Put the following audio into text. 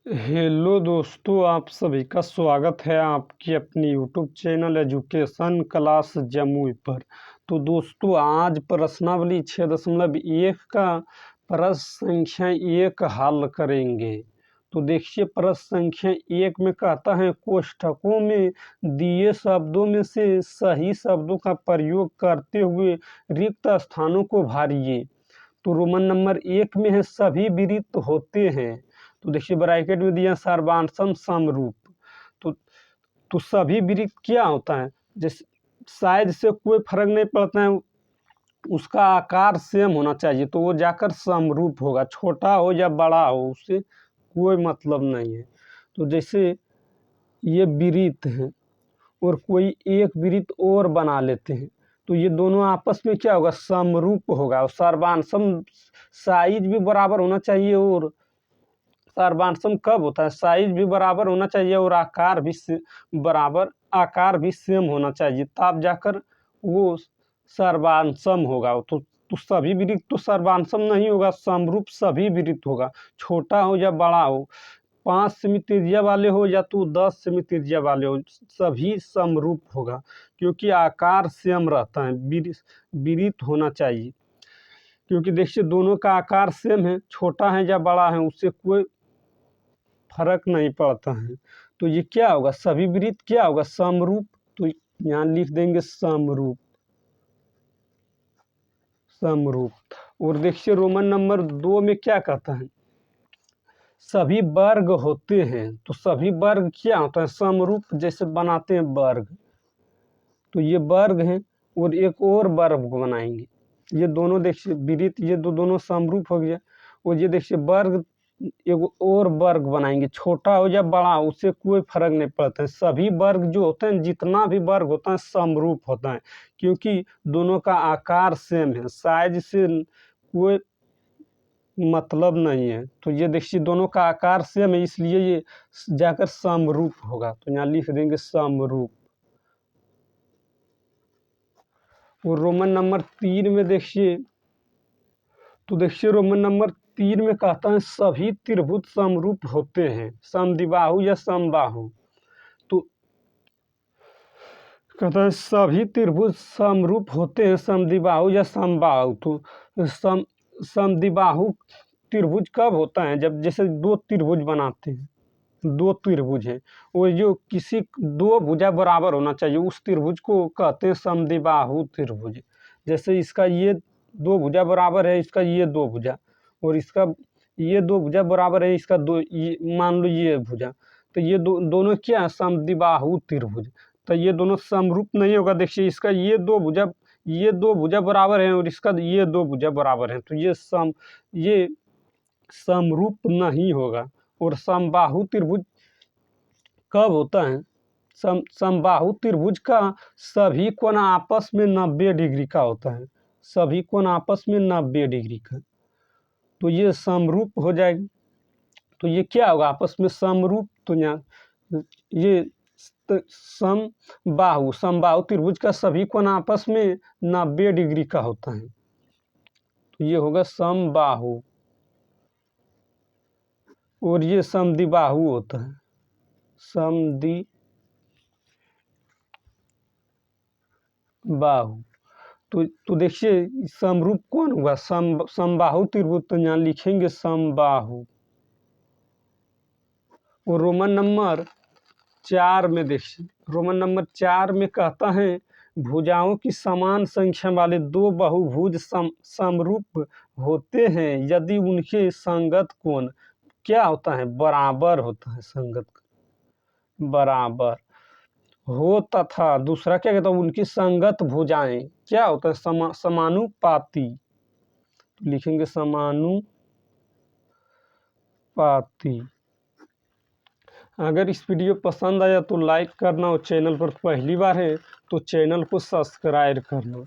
Hello दोस्तों, आप सभी का स्वागत है आपकी अपनी YouTube channel education class Jamui पर। तो दोस्तों, आज प्रश्नावली 6.1 का प्रश्न संख्या 1 हल करेंगे। तो देखिए, प्रश्न संख्या 1 में कहता है कोष्ठकों में दिए शब्दों में से सही शब्दों का प्रयोग करते हुए रिक्त स्थानों को भरिए। तो रोमन नंबर 1 में है सभी विरिक्त होते हैं। तो देखिए, ब्रैकेट में दिया सर्वांशम समरूप। तो तो सभी विरिक्त क्या होता है, जैसे साइज से कोई फर्क नहीं पड़ता है, उसका आकार सेम होना चाहिए तो वो जाकर समरूप होगा। छोटा हो या बड़ा हो उससे कोई मतलब नहीं है। तो जैसे ये विरिक्त हैं और कोई एक विरिक्त और बना लेते हैं तो ये दोनों आपस में क्या होगा, समरूप होगा। और सर्वांशम साइज भी बराबर होना चाहिए, और सर्वांशम कब होता है, साइज भी बराबर होना चाहिए और आकार भी बराबर, आकार भी सेम होना चाहिए, तब जाकर वो सर्वांशम होगा। तो सभी विरिक्त तो सर्वांशम नहीं होगा, समरूप सभी विरिक्त होगा। छोटा हो या बड़ा हो, 5 सेमी त्रिज्या वाले हो या तो 10 सेमी त्रिज्या वाले हो, सभी समरूप होगा, क्योंकि आकार सेम रहता है। विरिक्त होना चाहिए, क्योंकि देखिए दोनों का आकार सेम है, छोटा है या बड़ा है उससे कोई फर्क नहीं पड़ता है। तो ये क्या होगा, सभी विरिक्त क्या होगा, समरूप। तो यहाँ लिख देंगे समरूप, समरूप। और देखिए रोमन नंबर 2 में क्या कहता है, सभी वर्ग होते हैं। तो सभी वर्ग क्या होता है, समरूप जैसे बनाते हैं वर्ग, तो ये वर्ग हैं और एक और वर्ग बनाएंगे। ये दोनों देखिए विरिक्त, ये दोनों समरूप हो गया। और ये देखिए वर्ग, एक और वर्ग बनाएंगे, छोटा हो या बड़ा हो उससे कोई फर्क नहीं पड़ता है। सभी वर्ग जो होते हैं, जितना भी वर्ग होता है समरूप होता है, क्योंकि दोनों का आकार सेम है, साइज से कोई मतलब नहीं है। तो ये देखिए दोनों का आकार सेम है, इसलिए ये जाकर समरूप होगा। तो यहाँ लिख देंगे समरूप। और रोमन नंबर 3 में देखिए, तो देखिए रोमन नंबर 3 में कहता है सभी त्रिभुज समरूप होते हैं, समद्विबाहु या समबाहु। तो कहता है सभी त्रिभुज समरूप होते हैं, समद्विबाहु या समबाहु। तो समद्विबाहु त्रिभुज कब होता है, जब जैसे दो त्रिभुज बनाते हैं, दो त्रिभुज है और जो किसी दो भुजा बराबर होना चाहिए, उस त्रिभुज को कहते हैं समद्विबाहु त्रिभुज। जैसे इसका ये दो भुजा बराबर है, इसका ये दो भुजा, और इसका ये दो भुजा बराबर है, इसका दो, ये मान लो ये भुजा, तो ये दोनों क्या है, समद्विबाहु त्रिभुज। तो ये दोनों समरूप नहीं होगा। देखिए इसका ये दो भुजा बराबर है और इसका ये दो भुजा बराबर है, तो ये समरूप नहीं होगा। और समबाहु त्रिभुज कब होता है, समबाहु त्रिभुज का सभी कोण आपस में 90 डिग्री का होता है, सभी कोण आपस में 90 डिग्री का, तो ये समरूप हो जाएगी। तो ये क्या होगा, आपस में समरूप। तो यहाँ ये समबाहु त्रिभुज का सभी कोण आपस में 90 डिग्री का होता है, तो ये होगा समबाहु। और ये समद्विबाहु होता है, समद्विबाहु। तो देखिए समरूप कौन हुआ, समबाहु त्रिभुज। तो यहाँ लिखेंगे समबाहु। और रोमन नंबर 4 में देखिए, रोमन नंबर 4 में कहता है भुजाओं की समान संख्या वाले दो बहुभुज समरूप होते हैं यदि उनके संगत कोण क्या होता है, बराबर होता है। संगत बराबर हो तथा दूसरा क्या कहता है, उनकी संगत भुजाएं क्या होता है, समानुपाती। तो लिखेंगे समानुपाती। अगर इस वीडियो पसंद आया तो लाइक करना, और चैनल पर पहली बार है तो चैनल को सब्सक्राइब करना।